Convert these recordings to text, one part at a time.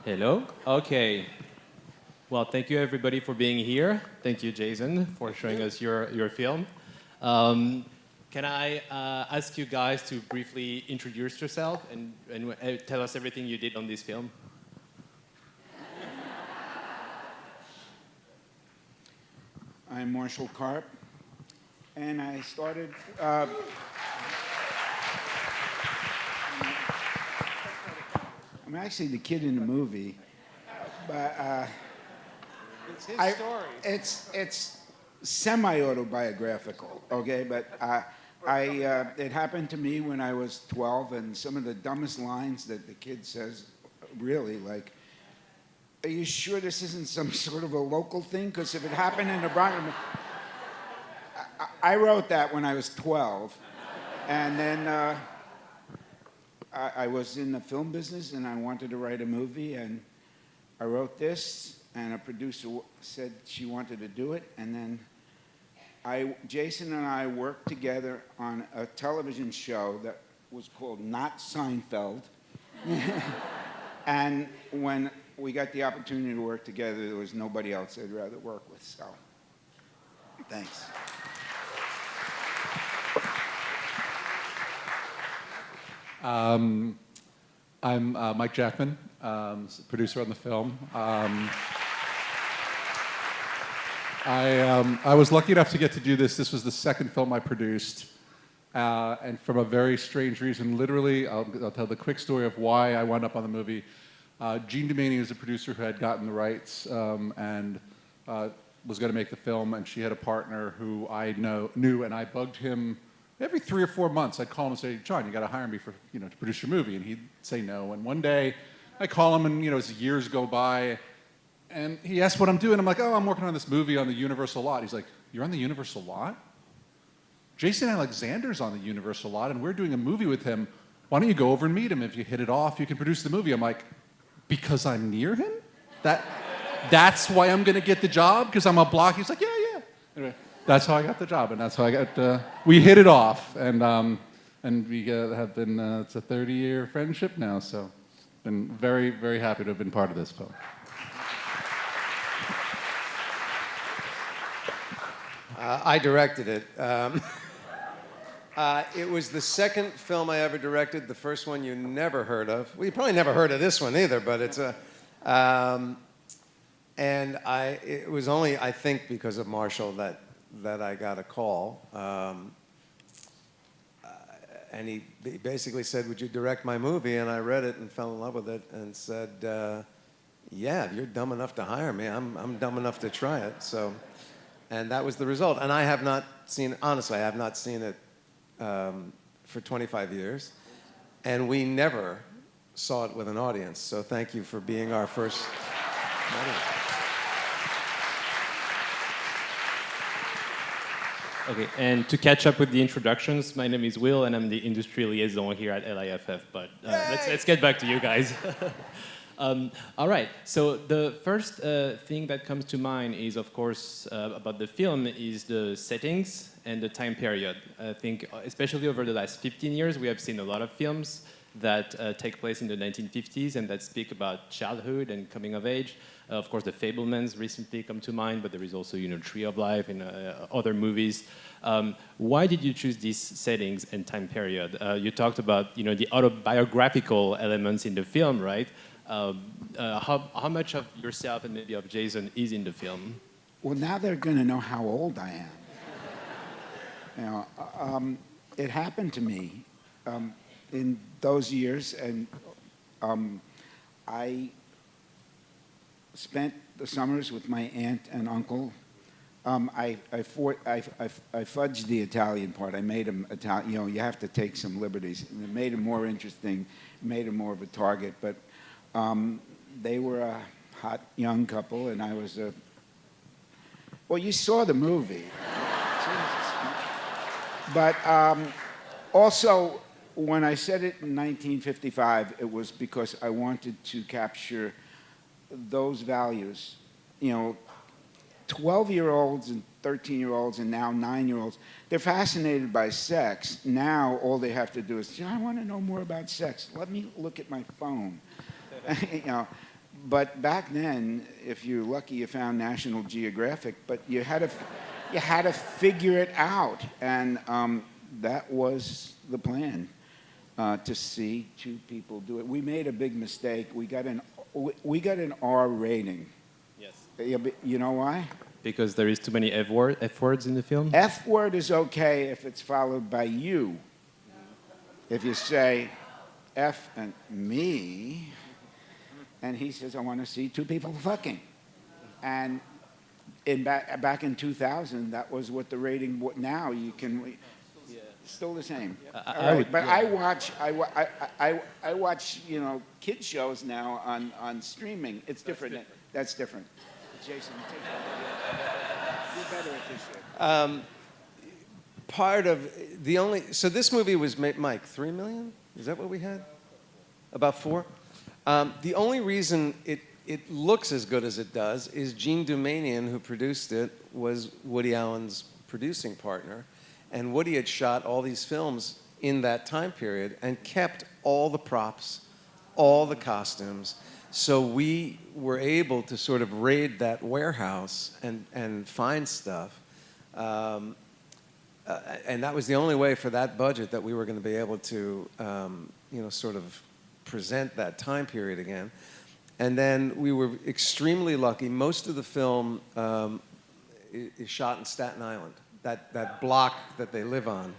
Hello? Okay. Well, thank you everybody for being here. Thank you, Jason, for showing us your film. Can I ask you guys to briefly introduce yourself and tell us everything you did on this film? I'm Marshall Karp, and I started... I'm actually the kid in the movie, but it's his story. It's semi-autobiographical, okay? But it happened to me when I was 12, and some of the dumbest lines that the kid says, really, like, "Are you sure this isn't some sort of a local thing? Because if it happened in the Bronx..." I wrote that when I was 12, and then I was in the film business, and I wanted to write a movie, and I wrote this, and a producer said she wanted to do it, and then Jason and I worked together on a television show that was called Not Seinfeld. And when we got the opportunity to work together, there was nobody else I'd rather work with, so thanks. I'm Mike Jackman, producer on the film. I was lucky enough to get to do this. This was the second film I produced, and from a very strange reason, literally, I'll tell the quick story of why I wound up on the movie. Jean Doumani was a producer who had gotten the rights and was going to make the film, and she had a partner who I knew, and I bugged him every 3 or 4 months. I'd call him and say, "John, you got to hire me for, to produce your movie," and he'd say no. And one day, I call him, and as years go by, and he asked what I'm doing. I'm like, "Oh, I'm working on this movie on the Universal lot." He's like, "You're on the Universal lot? Jason Alexander's on the Universal lot, and we're doing a movie with him. Why don't you go over and meet him? If you hit it off, you can produce the movie." I'm like, "Because I'm near him? That's why I'm going to get the job? Because I'm a block?" He's like, "Yeah." Anyway, that's how I got the job, and that's how I got. We hit it off, and we have been. It's a 30-year friendship now, so been very, very happy to have been part of this film. I directed it. It was the second film I ever directed. The first one you never heard of. Well, you probably never heard of this one either, but it's a. And it was only, I think, because of Marshall that I got a call. And he basically said, "Would you direct my movie?" And I read it and fell in love with it and said, "Yeah, if you're dumb enough to hire me, I'm dumb enough to try it." So, and that was the result. And I have not seen, honestly, I have not seen it for 25 years. And we never saw it with an audience. So thank you for being our first audience. Okay, and to catch up with the introductions, my name is Will, and I'm the industry liaison here at LIFF, but let's get back to you guys. All right, so the first thing that comes to mind is, of course, about the film is the settings and the time period. I think, especially over the last 15 years, we have seen a lot of films that take place in the 1950s and that speak about childhood and coming of age. Of course, The Fabelmans recently come to mind, but there is also, Tree of Life and other movies. Why did you choose these settings and time period? You talked about, the autobiographical elements in the film, right? How much of yourself and maybe of Jason is in the film? Well, now they're going to know how old I am. It happened to me in those years, and I spent the summers with my aunt and uncle. I fudged the Italian part. I made him Italian. You have to take some liberties. It made him more interesting, made him more of a target. But they were a hot young couple, and I was a... Well, you saw the movie. But also, when I said it in 1955, it was because I wanted to capture those values. 12-year-olds and 13-year-olds and now 9-year-olds, they're fascinated by sex. Now all they have to do is, I want to know more about sex. Let me look at my phone. but back then, if you're lucky, you found National Geographic, but you had to figure it out, and that was the plan, to see two people do it. We made a big mistake. We got an R rating. Yes. You know why? Because there is too many F words in the film? F word is okay if it's followed by you. If you say F and me, and he says, I want to see two people fucking. And back in 2000, that was what the rating was. Now you can, still the same. I watch, kids shows now on streaming. It's different. That's different. Jason, take that. You're better at this shit. Part of the only, so this movie was made, Mike, 3 million? Is that what we had? About 4? The only reason it looks as good as it does is Jean Doumanian, who produced it, was Woody Allen's producing partner. And Woody had shot all these films in that time period and kept all the props, all the costumes. So we were able to sort of raid that warehouse and find stuff. And that was the only way for that budget that we were going to be able to, sort of present that time period again. And then we were extremely lucky. Most of the film is shot in Staten Island. That block that they live on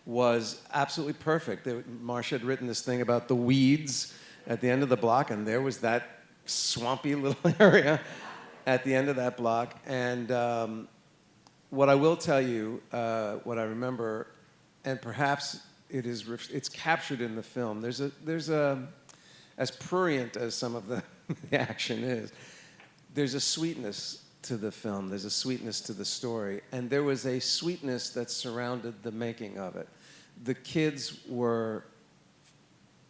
was absolutely perfect. Marcia had written this thing about the weeds at the end of the block, and there was that swampy little area at the end of that block. And what I will tell you, what I remember, and perhaps it's captured in the film. There's a as prurient as some of the action is, there's a sweetness to the film. There's a sweetness to the story, and there was a sweetness that surrounded the making of it. The kids were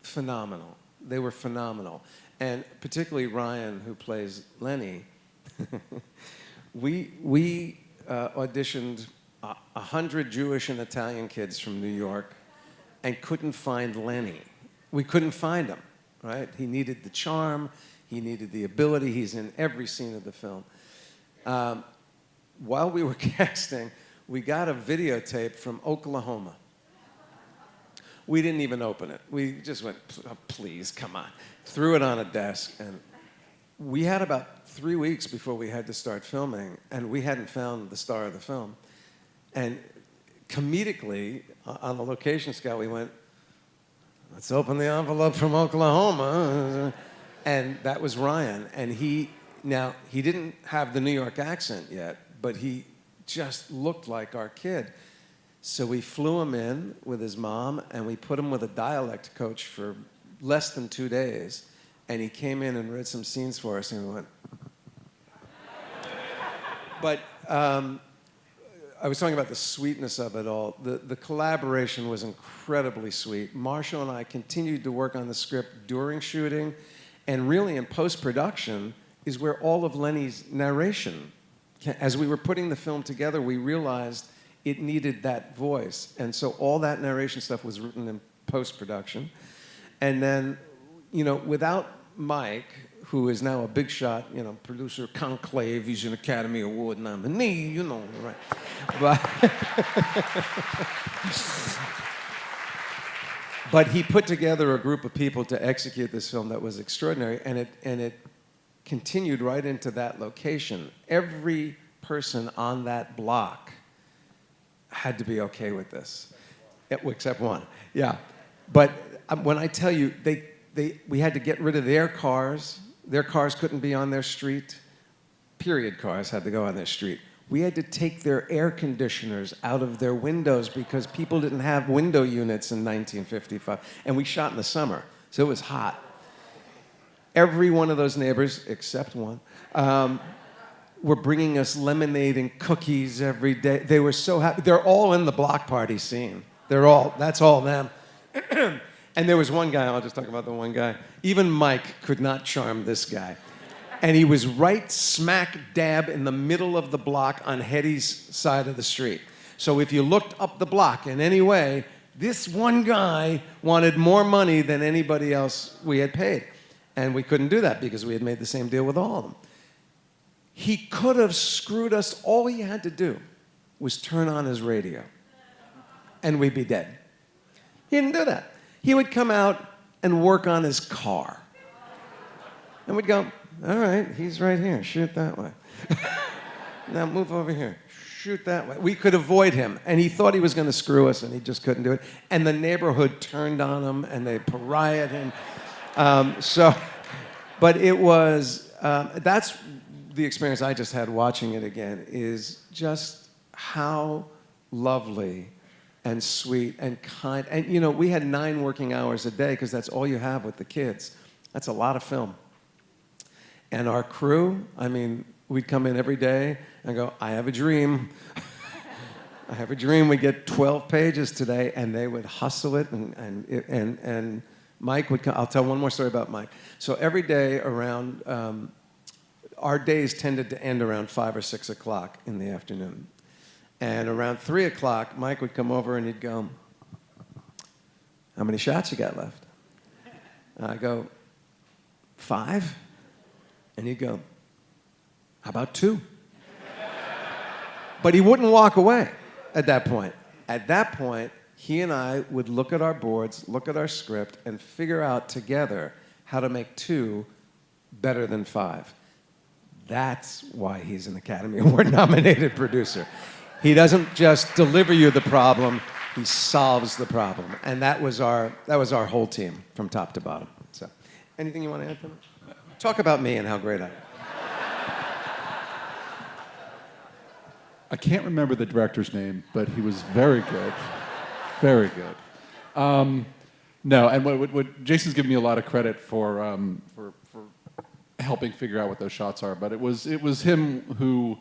phenomenal. They were phenomenal, and particularly Ryan, who plays Lenny. we auditioned 100 Jewish and Italian kids from New York and couldn't find Lenny. We couldn't find him, right? He needed the charm. He needed the ability. He's in every scene of the film. While we were casting, we got a videotape from Oklahoma. We didn't even open it. We just went, oh, please, come on. Threw it on a desk, and we had about 3 weeks before we had to start filming, and we hadn't found the star of the film. And comedically, on the location scout, we went, let's open the envelope from Oklahoma. And that was Ryan. And he didn't have the New York accent yet, but he just looked like our kid. So we flew him in with his mom, and we put him with a dialect coach for less than 2 days. And he came in and read some scenes for us, and we went. But I was talking about the sweetness of it all. The collaboration was incredibly sweet. Marshall and I continued to work on the script during shooting, and really in post-production is where all of Lenny's narration, as we were putting the film together, we realized it needed that voice. And so all that narration stuff was written in post-production. And then, without Mike, who is now a big shot, producer conclave, he's an Academy Award nominee, right? But he put together a group of people to execute this film that was extraordinary, and it continued right into that location. Every person on that block had to be okay with this, except one. Yeah, but when I tell you, we had to get rid of their cars. Their cars couldn't be on their street. Period cars had to go on their street. We had to take their air conditioners out of their windows because people didn't have window units in 1955. And we shot in the summer, so it was hot. Every one of those neighbors, except one, were bringing us lemonade and cookies every day. They were so happy. They're all in the block party scene. That's all them. And there was one guy, I'll just talk about the one guy. Even Mike could not charm this guy. And he was right smack dab in the middle of the block on Hetty's side of the street. So if you looked up the block in any way, this one guy wanted more money than anybody else we had paid. And we couldn't do that because we had made the same deal with all of them. He could have screwed us. All he had to do was turn on his radio, and we'd be dead. He didn't do that. He would come out and work on his car. And we'd go, all right, he's right here, shoot that way. Now move over here, shoot that way. We could avoid him, and he thought he was going to screw us, and he just couldn't do it. And the neighborhood turned on him, and they pariahed him. But it was, that's the experience I just had watching it again, is just how lovely and sweet and kind. And, you know, we had 9 working hours a day because that's all you have with the kids. That's a lot of film. And our crew, I mean, we'd come in every day and go, I have a dream. I have a dream. We get 12 pages today, and they would hustle it. And Mike would come. I'll tell one more story about Mike. So every day around, our days tended to end around 5 or 6 o'clock in the afternoon. And around 3 o'clock, Mike would come over and he'd go, how many shots you got left? And I go, 5? And he'd go, how about 2? But he wouldn't walk away at that point. At that point, he and I would look at our boards, look at our script, and figure out together how to make 2 better than 5. That's why he's an Academy Award-nominated producer. He doesn't just deliver you the problem, he solves the problem. And that was our whole team from top to bottom. So, anything you want to add to that? Talk about me and how great I am. I can't remember the director's name, but he was very good. Very good. No, and what Jason's given me a lot of credit for helping figure out what those shots are, but it was him who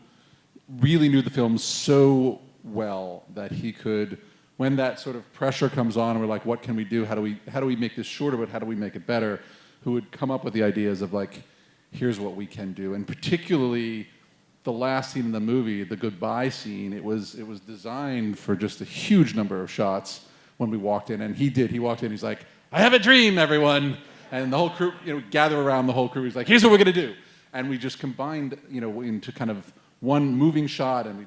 really knew the film so well that he could, when that sort of pressure comes on and we're like, what can we do? How do we make this shorter, but how do we make it better? Who would come up with the ideas of like, here's what we can do. And particularly the last scene in the movie, the goodbye scene, it was designed for just a huge number of shots when we walked in. And he walked in, he's like, I have a dream, everyone. And the whole crew, gather around the whole crew. He's like, here's what we're gonna do. And we just combined, into kind of one moving shot, and we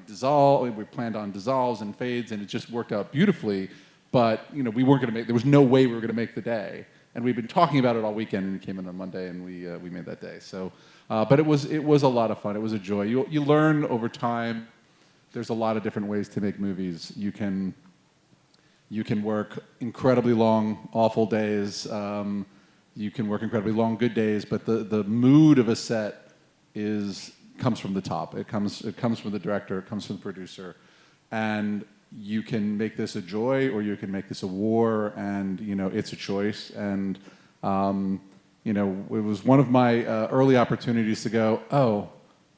planned on dissolves and fades, and it just worked out beautifully. But, we weren't gonna there was no way we were gonna make the day. And we'd been talking about it all weekend, and it came in on Monday, and we made that day. So, but it was a lot of fun. It was a joy. You learn over time. There's a lot of different ways to make movies. You can work incredibly long, awful days. You can work incredibly long, good days. But the mood of a set comes from the top. It comes from the director. It comes from the producer, and you can make this a joy or you can make this a war, and it's a choice. And it was one of my early opportunities to go, oh,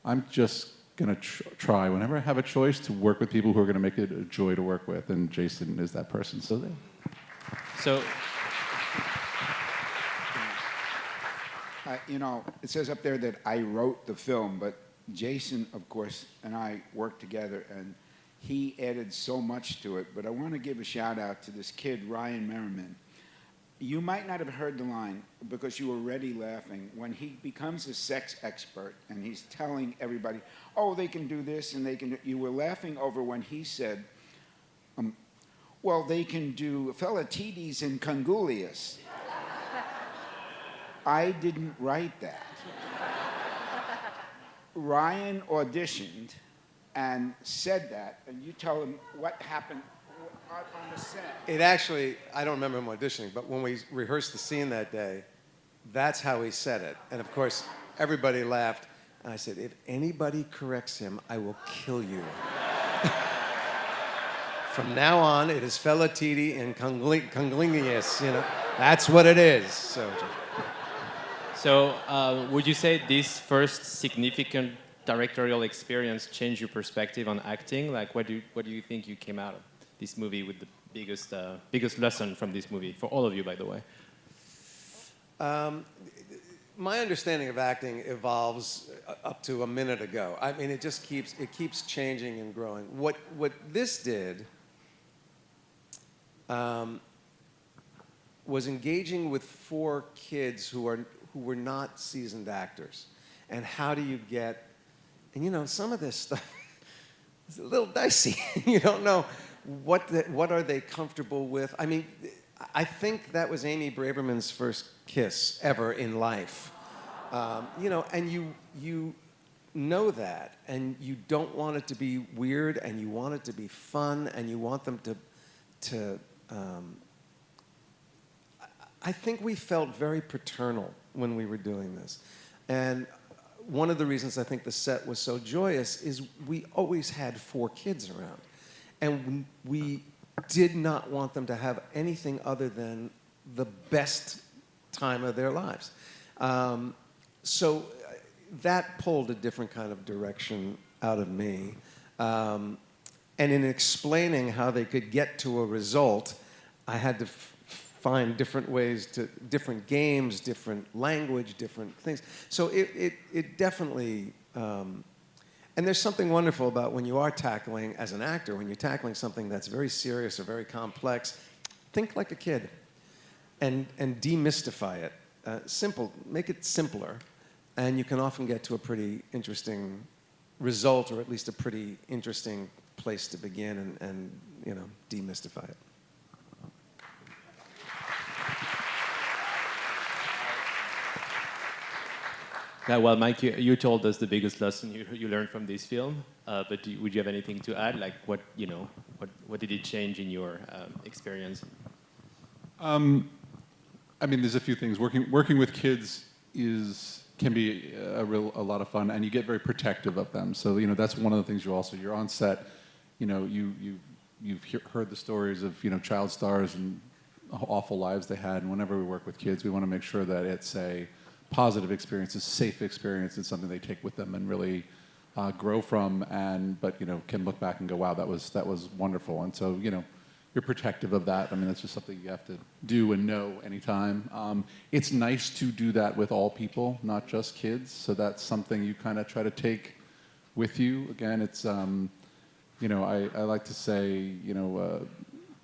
I'm just gonna try whenever I have a choice to work with people who are gonna make it a joy to work with, and Jason is that person. So it says up there that I wrote the film, but Jason, of course, and I worked together, and he added so much to it. But I want to give a shout out to this kid, Ryan Merriman. You might not have heard the line because you were already laughing. When he becomes a sex expert and he's telling everybody, oh, they can do this and they can do... You were laughing over when he said, well, they can do Felatides and Congulius. I didn't write that. Ryan auditioned and said that, and you tell him what happened on the set. It actually, I don't remember him auditioning, but when we rehearsed the scene that day, that's how he said it. And of course, everybody laughed. And I said, if anybody corrects him, I will kill you. From now on, it is Felatidi and Conglinius, That's what it is. So would you say this first significant directorial experience changed your perspective on acting? Like, what do you think you came out of this movie with the biggest lesson from this movie, for all of you, by the way? My understanding of acting evolves up to a minute ago. I mean, it keeps changing and growing. What this did was engaging with 4 kids who who were not seasoned actors. And how do you get, and you know, some of this stuff is a little dicey. You don't know what are they comfortable with. I mean, I think that was Amy Braverman's first kiss ever in life. You know, and you know that, and you don't want it to be weird, and you want it to be fun, and you want them to I think we felt very paternal when we were doing this. And one of the reasons I think the set was so joyous is we always had 4 kids around. And we did not want them to have anything other than the best time of their lives. So that pulled a different kind of direction out of me. And in explaining how they could get to a result, I had to find different ways to, different games, different language, different things. So it definitely, and there's something wonderful about when you are tackling, as an actor, when you're tackling something that's very serious or very complex, think like a kid and demystify it. Simple, make it simpler, and you can often get to a pretty interesting result, or at least a pretty interesting place to begin and you know, demystify it. Now, well, Mike, you told us the biggest lesson you learned from this film, but would you have anything to add? Like, what did it change in your experience? I mean, there's a few things. Working with kids can be a lot of fun, and you get very protective of them. So you know, that's one of the things you're on set. You know, you've heard the stories of, you know, child stars and awful lives they had, and whenever we work with kids, we want to make sure that it's a positive experience, a safe experience, and something they take with them and really grow from, but you know, can look back and go, wow, that was wonderful. And so, you know, you're protective of that. I mean, that's just something you have to do and know anytime. It's nice to do that with all people, not just kids. So that's something you kind of try to take with you. Again, it's, you know, I like to say, you know,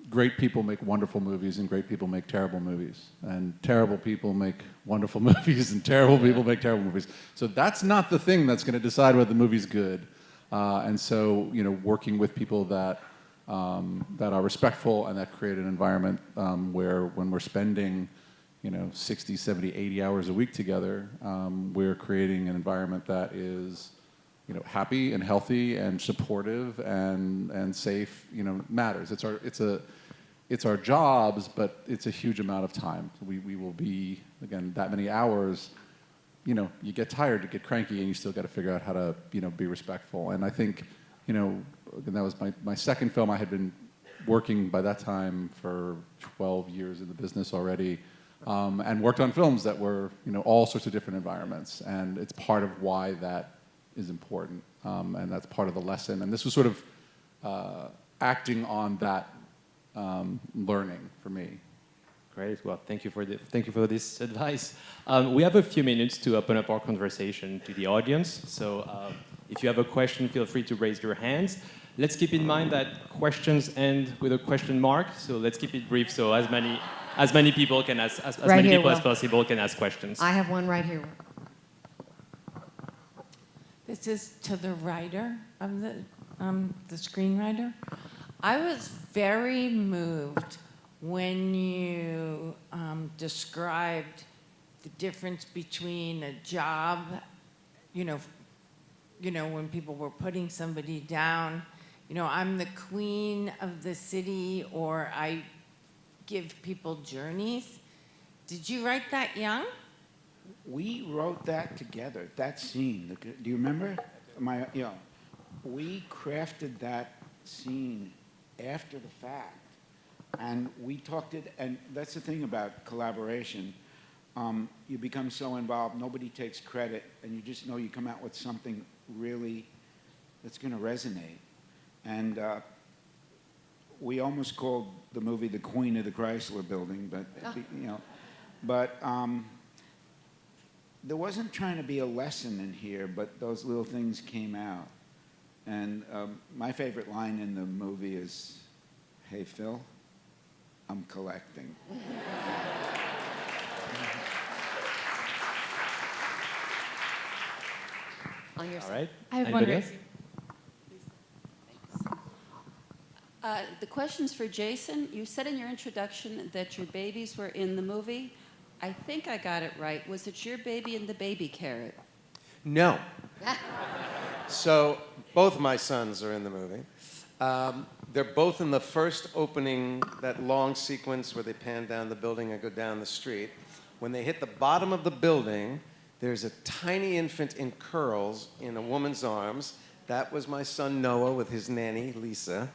great people make wonderful movies, and great people make terrible movies. And terrible people make wonderful movies, and terrible people make terrible movies. So that's not the thing that's going to decide whether the movie's good. And so, you know, working with people that are respectful and that create an environment where when we're spending, you know, 60, 70, 80 hours a week together, we're creating an environment that is, you know, happy and healthy and supportive and safe, you know, matters. It's our jobs, but it's a huge amount of time. We will be, again, that many hours, you know, you get tired, you get cranky, and you still got to figure out how to, you know, be respectful. And I think, you know, and that was my second film. I had been working by that time for 12 years in the business already, and worked on films that were, you know, all sorts of different environments. And it's part of why that is important, and that's part of the lesson. And this was sort of acting on that learning for me. Great. Well, thank you for this advice. We have a few minutes to open up our conversation to the audience. So if you have a question, feel free to raise your hands. Let's keep in mind that questions end with a question mark. So let's keep it brief, so as many people can ask as Right many here, people as Will. possible can ask questions. I have one right here. This is to the writer of the screenwriter. I was very moved when you described the difference between a job, you know, when people were putting somebody down, you know, I'm the queen of the city, or I give people journeys. Did you write that young? We wrote that together, that scene. Do you remember? We crafted that scene after the fact. And we talked it, and that's the thing about collaboration. You become so involved, nobody takes credit, and you just know you come out with something really that's going to resonate. And we almost called the movie The Queen of the Chrysler Building, but, you know, but there wasn't trying to be a lesson in here, but those little things came out. And my favorite line in the movie is, "Hey, Phil, I'm collecting." On your All side. right. I have Anybody one. else? The question's for Jason. You said in your introduction that your babies were in the movie. I think I got it right. Was it your baby and the baby carrot? No. So both my sons are in the movie. They're both in the first opening, that long sequence where they pan down the building and go down the street. When they hit the bottom of the building, there's a tiny infant in curls in a woman's arms. That was my son Noah with his nanny, Lisa.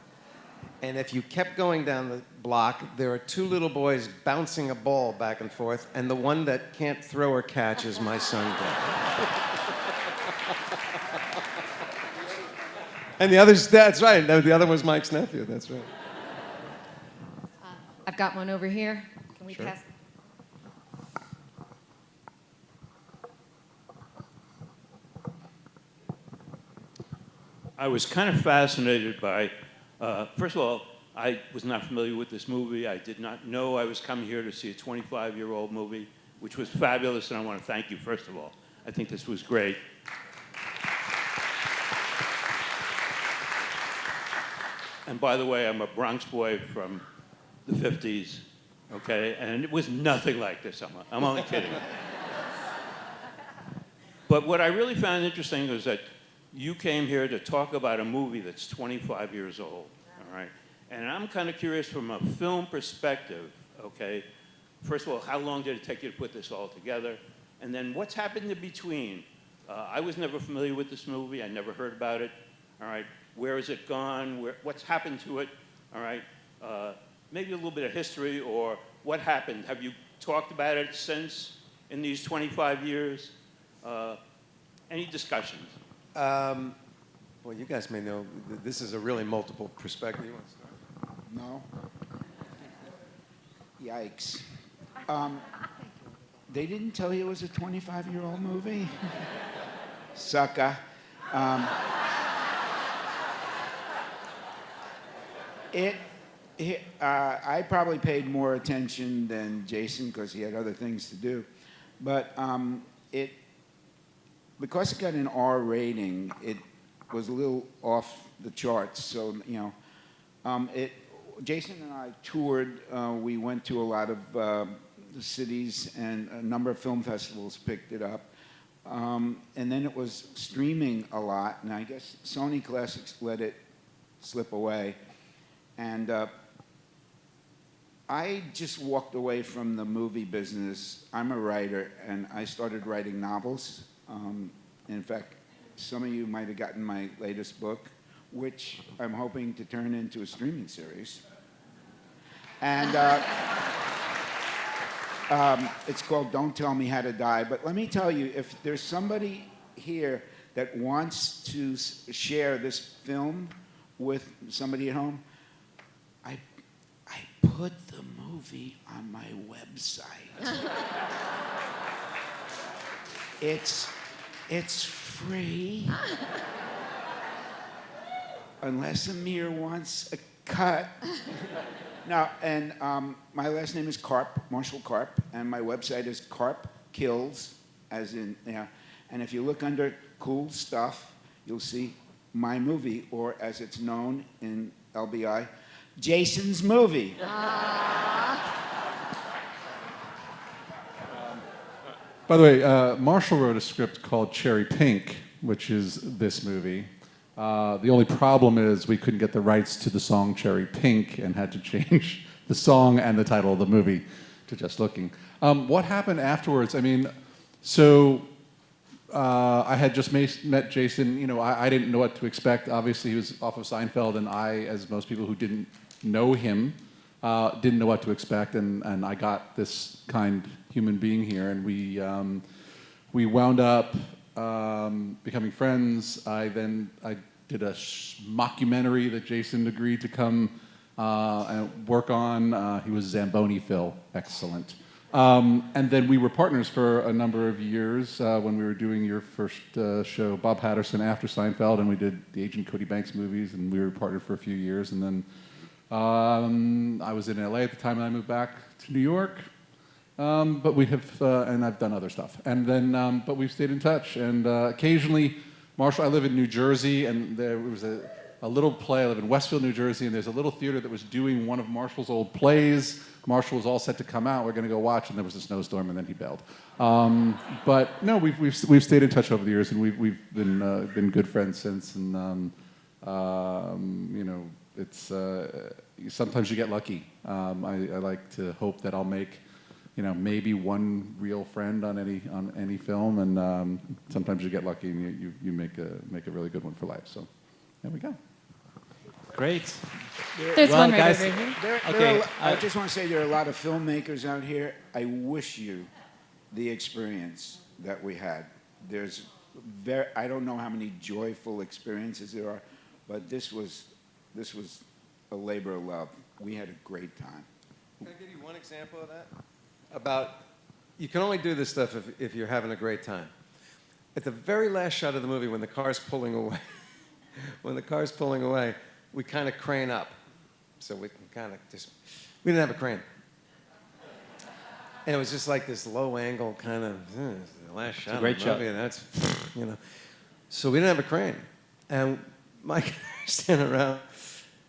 And if you kept going down the block, there are two little boys bouncing a ball back and forth, and the one that can't throw or catch is my son, Dad. And the other's, that's right, the other was Mike's nephew, that's right. I've got one over here. Can we Sure. pass? I was kind of fascinated by, first of all, I was not familiar with this movie. I did not know I was coming here to see a 25-year-old movie, which was fabulous, and I want to thank you, first of all. I think this was great. And by the way, I'm a Bronx boy from the 50s, okay? And it was nothing like this. I'm only kidding. But what I really found interesting was that you came here to talk about a movie that's 25 years old, all right? And I'm kind of curious from a film perspective, okay? First of all, how long did it take you to put this all together? And then what's happened in between? I was never familiar with this movie. I never heard about it, all right? Where has it gone? What's happened to it, all right? Maybe a little bit of history or what happened. Have you talked about it since in these 25 years? Any discussions? Well, you guys may know this is a really multiple perspective. You want to start? No? Yikes. They didn't tell you it was a 25-year-old movie? Sucker. I probably paid more attention than Jason because he had other things to do. But because it got an R rating, it was a little off the charts. So, you know, Jason and I toured. We went to a lot of the cities, and a number of film festivals picked it up. And then it was streaming a lot, and I guess Sony Classics let it slip away. And I just walked away from the movie business. I'm a writer, and I started writing novels. In fact, some of you might have gotten my latest book, which I'm hoping to turn into a streaming series. And it's called Don't Tell Me How to Die. But let me tell you, if there's somebody here that wants to share this film with somebody at home, I put the movie on my website. It's free. Unless Amir wants a cut. Now, and my last name is Karp, Marshall Karp, and my website is Karp Kills, as in, yeah. And if you look under cool stuff, you'll see my movie, or as it's known in LBI, Jason's movie. By the way, Marshall wrote a script called Cherry Pink, which is this movie. The only problem is we couldn't get the rights to the song Cherry Pink and had to change the song and the title of the movie to Just Looking. What happened afterwards? I mean, so I had just met Jason. You know, I didn't know what to expect. Obviously, he was off of Seinfeld, and I, as most people who didn't know him, didn't know what to expect. And I got this kind human being here, and we wound up becoming friends. I did a mockumentary that Jason agreed to come and work on. He was Zamboni Phil, excellent. And then we were partners for a number of years when we were doing your first show, Bob Patterson, after Seinfeld, and we did the Agent Cody Banks movies, and we were partnered for a few years. And then I was in LA at the time, and I moved back to New York. But we have, and I've done other stuff. And then, but we've stayed in touch, and occasionally Marshall, I live in New Jersey, and there was a little play. I live in Westfield, New Jersey, and there's a little theater that was doing one of Marshall's old plays. Marshall was all set to come out. We're going to go watch, and there was a snowstorm, and then he bailed. But no, we've stayed in touch over the years, and we've been good friends since. And you know, it's sometimes you get lucky. I like to hope that I'll make, you know, maybe one real friend on any film, and sometimes you get lucky and you make a really good one for life. So there we go. Great. There's Well, one right guys, over here. Okay, I just want to say there are a lot of filmmakers out here. I wish you the experience that we had. I don't know how many joyful experiences there are, but this was a labor of love. We had a great time. Can I give you one example of that? About, you can only do this stuff if you're having a great time. At the very last shot of the movie, when the car's pulling away, we kind of crane up. So we can kind of we didn't have a crane. And it was just like this low angle kind of, the last shot of the movie, shot. and that's, you know. So we didn't have a crane. And Mike and I are standing around.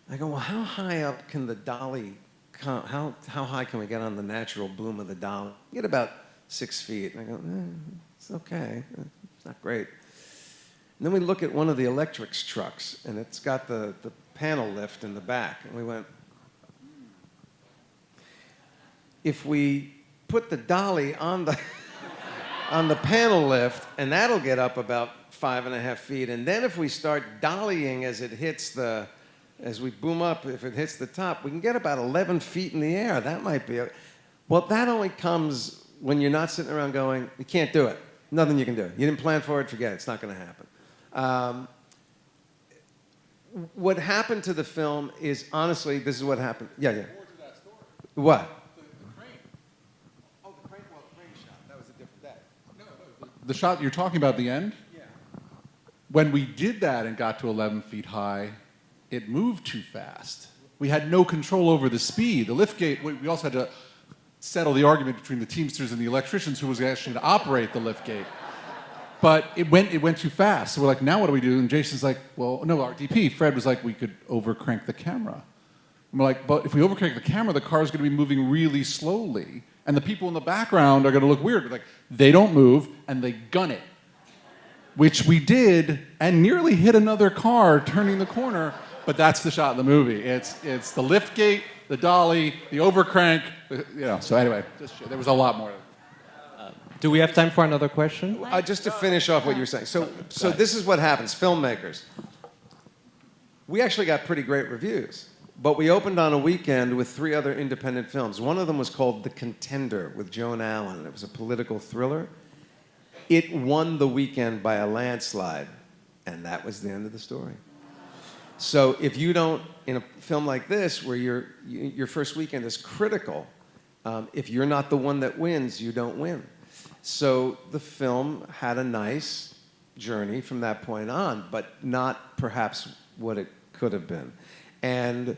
I go, well, how high up can the dolly come? How high can we get on the natural boom of the dolly? Get about 6 feet. And I go, it's okay. It's not great. And then we look at one of the electrics trucks, and it's got the panel lift in the back. And we went, if we put the dolly on the on the panel lift, and that'll get up about 5.5 feet. And then if we start dollying as it hits as we boom up, if it hits the top, we can get about 11 feet in the air. That might be well, that only comes when you're not sitting around going, you can't do it. Nothing you can do. You didn't plan for it, forget it. It's not going to happen. What happened to the film is, honestly, this is what happened. Yeah. More to that story. What? The crane. Oh, the crane shot. That was a different day. No, the shot you're talking about at the end? Yeah. When we did that and got to 11 feet high, it moved too fast. We had no control over the speed. The liftgate, we also had to settle the argument between the Teamsters and the electricians who was actually to operate the liftgate. But it went too fast. So we're like, now what do we do? And Jason's like, well, no, our DP, Fred, was like, we could overcrank the camera. And we're like, but if we overcrank the camera, the car's going to be moving really slowly. And the people in the background are going to look weird. We're like, they don't move, and they gun it. Which we did, and nearly hit another car turning the corner. But that's the shot in the movie. It's the liftgate, the dolly, the overcrank. You know. So anyway, there was a lot more. Do we have time for another question? Just to finish off what you were saying. So this is what happens, filmmakers. We actually got pretty great reviews, but we opened on a weekend with 3 other independent films. One of them was called The Contender with Joan Allen. It was a political thriller. It won the weekend by a landslide, and that was the end of the story. So if you don't, in a film like this, where your first weekend is critical, if you're not the one that wins, you don't win. So the film had a nice journey from that point on, but not perhaps what it could have been. And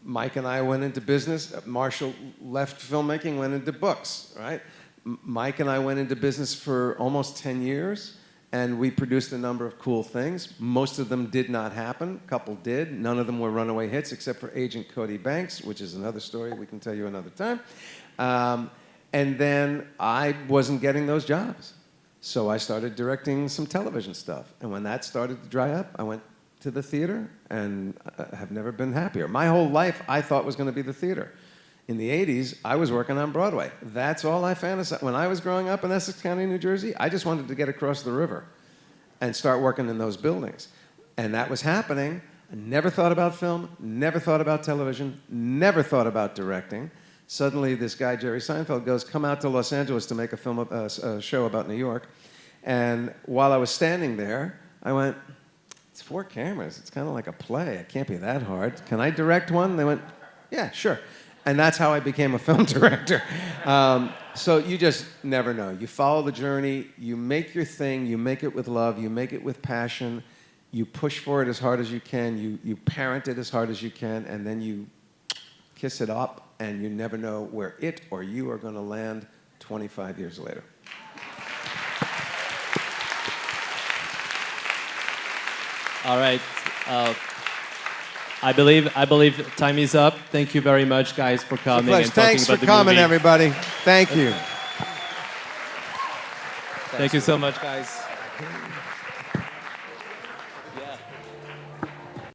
Mike and I went into business. Marshall left filmmaking, went into books, right? Mike and I went into business for almost 10 years, and we produced a number of cool things. Most of them did not happen. A couple did. None of them were runaway hits, except for Agent Cody Banks, which is another story we can tell you another time. And then I wasn't getting those jobs. So I started directing some television stuff. And when that started to dry up, I went to the theater and have never been happier. My whole life, I thought was going to be the theater. In the 80s, I was working on Broadway. That's all I fantasized. When I was growing up in Essex County, New Jersey, I just wanted to get across the river and start working in those buildings. And that was happening. I never thought about film, never thought about television, never thought about directing. Suddenly, this guy, Jerry Seinfeld, goes, come out to Los Angeles to make a show about New York. And while I was standing there, I went, it's 4 cameras. It's kind of like a play. It can't be that hard. Can I direct one? They went, yeah, sure. And that's how I became a film director. So you just never know. You follow the journey. You make your thing. You make it with love. You make it with passion. You push for it as hard as you can. You parent it as hard as you can. And then you kiss it up. And you never know where it or you are going to land 25 years later. All right. I believe time is up. Thank you very much, guys, for coming and talking Thanks for about the coming, movie. everybody. Thank you. Thank you so much, guys.